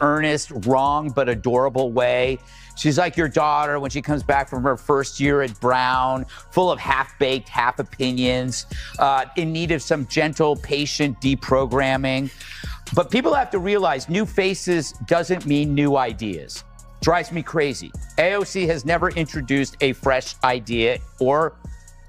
earnest, wrong, but adorable way. She's like your daughter when she comes back from her first year at Brown, full of half-baked, half opinions, in need of some gentle, patient deprogramming. But people have to realize new faces doesn't mean new ideas. Drives me crazy. AOC has never introduced a fresh idea or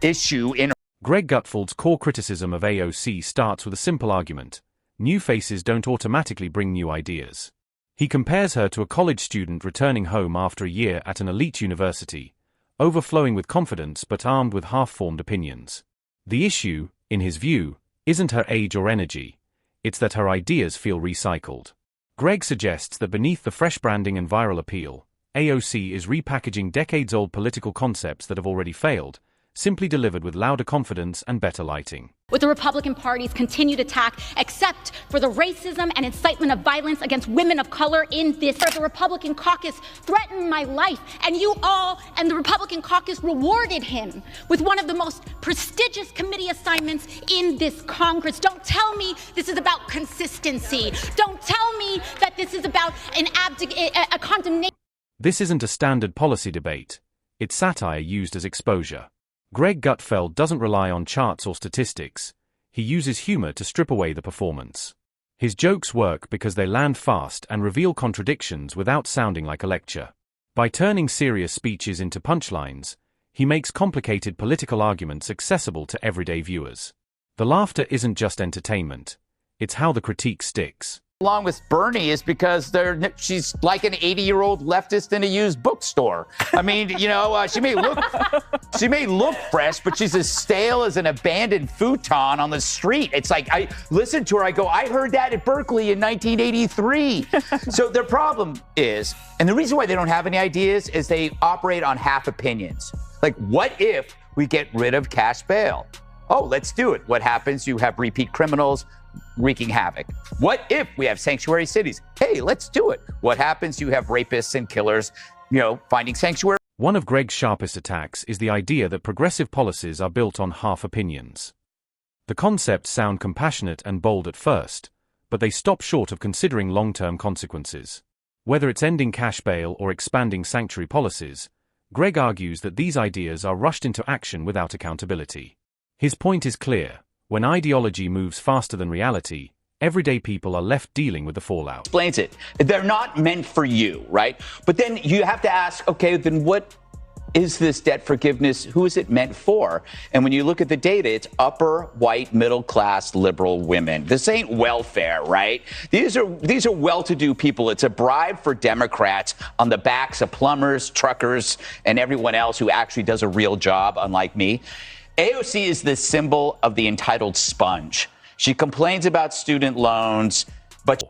issue in her. Greg Gutfeld's core criticism of AOC starts with a simple argument. New faces don't automatically bring new ideas. He compares her to a college student returning home after a year at an elite university, overflowing with confidence but armed with half-formed opinions. The issue, in his view, isn't her age or energy. It's that her ideas feel recycled. Greg suggests that beneath the fresh branding and viral appeal, AOC is repackaging decades-old political concepts that have already failed, simply delivered with louder confidence and better lighting. With the Republican Party's continued attack, except for the racism and incitement of violence against women of color in this, the Republican caucus threatened my life, and you all and the Republican caucus rewarded him with one of the most prestigious committee assignments in this Congress. Don't tell me this is about consistency. Don't tell me that this is about a condemnation. This isn't a standard policy debate. It's satire used as exposure. Greg Gutfeld doesn't rely on charts or statistics. He uses humor to strip away the performance. His jokes work because they land fast and reveal contradictions without sounding like a lecture. By turning serious speeches into punchlines, he makes complicated political arguments accessible to everyday viewers. The laughter isn't just entertainment. It's how the critique sticks. Along with Bernie is because she's like an 80-year-old leftist in a used bookstore. I mean, you know, she may look fresh, but she's as stale as an abandoned futon on the street. It's like, I listen to her, I go, I heard that at Berkeley in 1983. So their problem is, and the reason why they don't have any ideas is they operate on half opinions. Like, what if we get rid of cash bail? Oh, let's do it. What happens? You have repeat criminals wreaking havoc. What if we have sanctuary cities? Hey, let's do it. What happens? You have rapists and killers, finding sanctuary. One of Greg's sharpest attacks is the idea that progressive policies are built on half opinions. The concepts sound compassionate and bold at first, but they stop short of considering long-term consequences. Whether it's ending cash bail or expanding sanctuary policies, Greg argues that these ideas are rushed into action without accountability. His point is clear. When ideology moves faster than reality, everyday people are left dealing with the fallout. Explains it. They're not meant for you, right? But then you have to ask, okay, then what is this debt forgiveness? Who is it meant for? And when you look at the data, it's upper, white, middle-class, liberal women. This ain't welfare, right? These are well-to-do people. It's a bribe for Democrats on the backs of plumbers, truckers, and everyone else who actually does a real job, unlike me. AOC is the symbol of the entitled sponge. She complains about student loans, but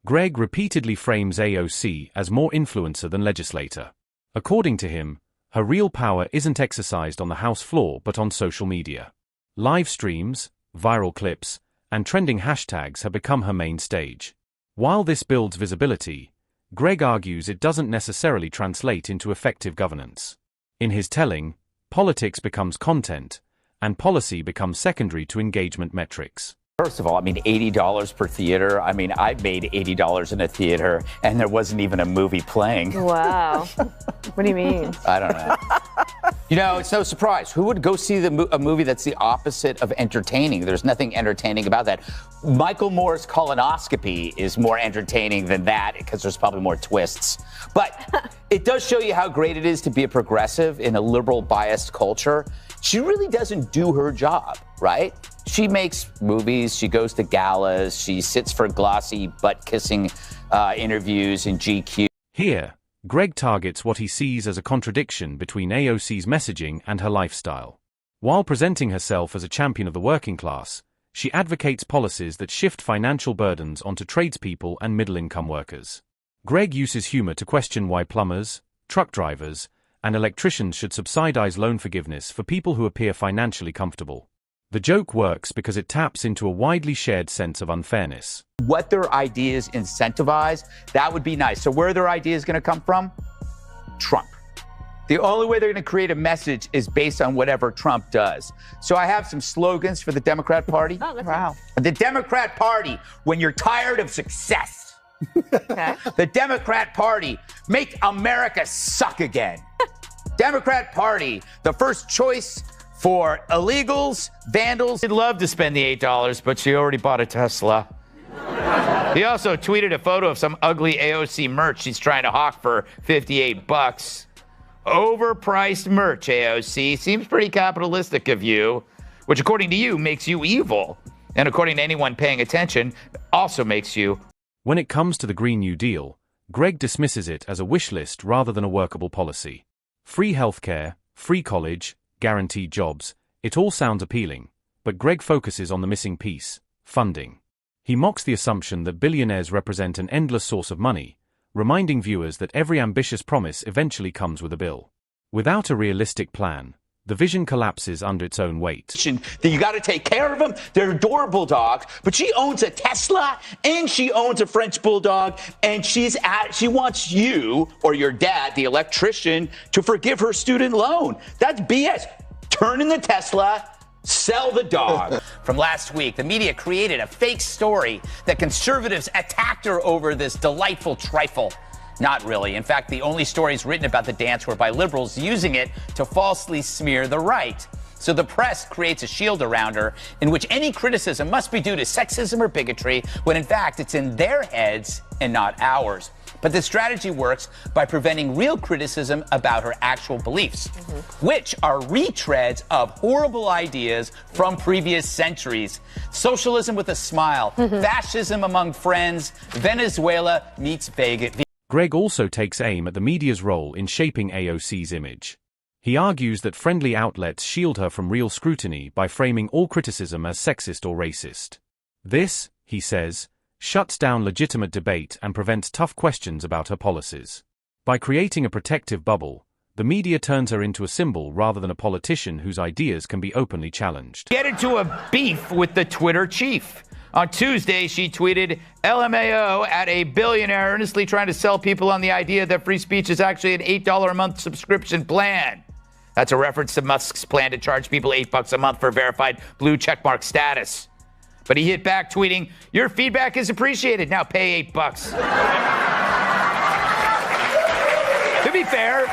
Greg repeatedly frames AOC as more influencer than legislator. According to him, her real power isn't exercised on the House floor but on social media. Live streams, viral clips, and trending hashtags have become her main stage. While this builds visibility, Greg argues it doesn't necessarily translate into effective governance. In his telling, politics becomes content, and policy becomes secondary to engagement metrics. First of all, I mean, $80 per theater. I mean, I made $80 in a theater, and there wasn't even a movie playing. Wow. What do you mean? I don't know. It's no surprise. Who would go see a movie that's the opposite of entertaining? There's nothing entertaining about that. Michael Moore's colonoscopy is more entertaining than that because there's probably more twists. But it does show you how great it is to be a progressive in a liberal biased culture. She really doesn't do her job, right? She makes movies, she goes to galas, she sits for glossy butt-kissing interviews in GQ. Here, Greg targets what he sees as a contradiction between AOC's messaging and her lifestyle. While presenting herself as a champion of the working class, she advocates policies that shift financial burdens onto tradespeople and middle-income workers. Greg uses humor to question why plumbers, truck drivers, and electricians should subsidize loan forgiveness for people who appear financially comfortable. The joke works because it taps into a widely shared sense of unfairness. What their ideas incentivize, that would be nice. So where are their ideas going to come from? Trump. The only way they're going to create a message is based on whatever Trump does. So I have some slogans for the Democrat Party. Wow. The Democrat Party, when you're tired of success, Okay. The Democrat Party, make America suck again. Democrat Party, the first choice for illegals, vandals. She'd love to spend the $8, but she already bought a Tesla. He also tweeted a photo of some ugly AOC merch she's trying to hawk for $58. Overpriced merch, AOC. Seems pretty capitalistic of you, which according to you makes you evil. And according to anyone paying attention, also makes you. When it comes to the Green New Deal, Greg dismisses it as a wish list rather than a workable policy. Free healthcare, free college, guaranteed jobs, it all sounds appealing, but Greg focuses on the missing piece, funding. He mocks the assumption that billionaires represent an endless source of money, reminding viewers that every ambitious promise eventually comes with a bill. Without a realistic plan, the vision collapses under its own weight. That you got to take care of them. They're adorable dogs, but she owns a Tesla and she owns a French bulldog, and she wants you or your dad, the electrician, to forgive her student loan. That's BS. Turn in the Tesla. Sell the dog. From last week, the media created a fake story that conservatives attacked her over this delightful trifle. Not really. In fact, the only stories written about the dance were by liberals using it to falsely smear the right. So the press creates a shield around her in which any criticism must be due to sexism or bigotry, when in fact it's in their heads and not ours. But this strategy works by preventing real criticism about her actual beliefs, which are retreads of horrible ideas from previous centuries. Socialism with a smile, fascism among friends, Venezuela meets Vegas. Greg also takes aim at the media's role in shaping AOC's image. He argues that friendly outlets shield her from real scrutiny by framing all criticism as sexist or racist. This, he says, shuts down legitimate debate and prevents tough questions about her policies. By creating a protective bubble, the media turns her into a symbol rather than a politician whose ideas can be openly challenged. Get into a beef with the Twitter chief. On Tuesday, she tweeted, LMAO at a billionaire earnestly trying to sell people on the idea that free speech is actually an $8 a month subscription plan. That's a reference to Musk's plan to charge people $8 a month for verified blue checkmark status. But he hit back tweeting, your feedback is appreciated. Now pay $8. To be fair.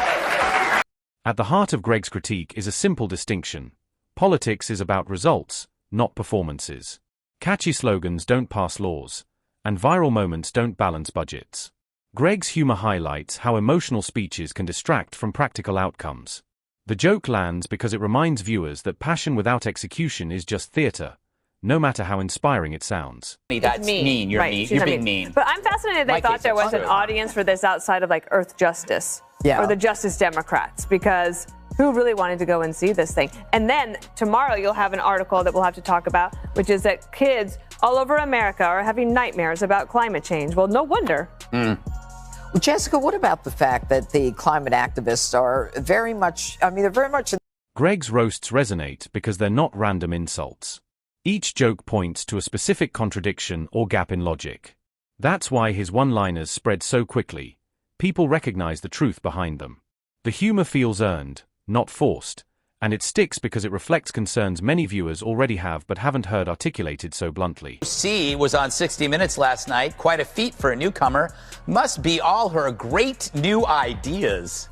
At the heart of Greg's critique is a simple distinction. Politics is about results, not performances. Catchy slogans don't pass laws, and viral moments don't balance budgets. Greg's humor highlights how emotional speeches can distract from practical outcomes. The joke lands because it reminds viewers that passion without execution is just theater, no matter how inspiring it sounds. That's mean. You're right, mean. You're being mean. But I'm fascinated they thought there was an audience for this outside of like Earth Justice or the Justice Democrats, because who really wanted to go and see this thing? And then tomorrow you'll have an article that we'll have to talk about, which is that kids all over America are having nightmares about climate change. Well, no wonder. Well, Jessica, what about the fact that the climate activists are very much, they're very much... Greg's roasts resonate because they're not random insults. Each joke points to a specific contradiction or gap in logic. That's why his one-liners spread so quickly. People recognize the truth behind them. The humor feels earned, not forced, and it sticks because it reflects concerns many viewers already have but haven't heard articulated so bluntly. AOC was on 60 Minutes last night. Quite a feat for a newcomer. Must be all her great new ideas.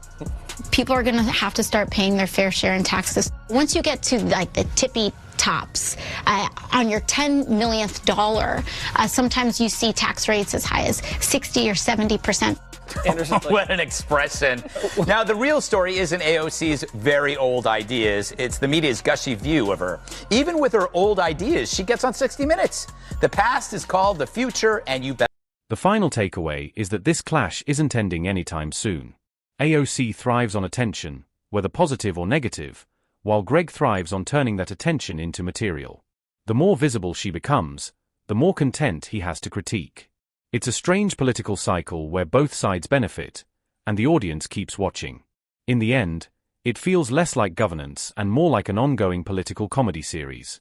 People are going to have to start paying their fair share in taxes. Once you get to like the tippy tops, on your $10 millionth dollar, sometimes you see tax rates as high as 60 or 70%. What an expression. Now, the real story isn't AOC's very old ideas. It's the media's gushy view of her. Even with her old ideas, she gets on 60 Minutes. The past is called the future, and you bet. The final takeaway is that this clash isn't ending anytime soon. AOC thrives on attention, whether positive or negative, while Greg thrives on turning that attention into material. The more visible she becomes, the more content he has to critique. It's a strange political cycle where both sides benefit, and the audience keeps watching. In the end, it feels less like governance and more like an ongoing political comedy series.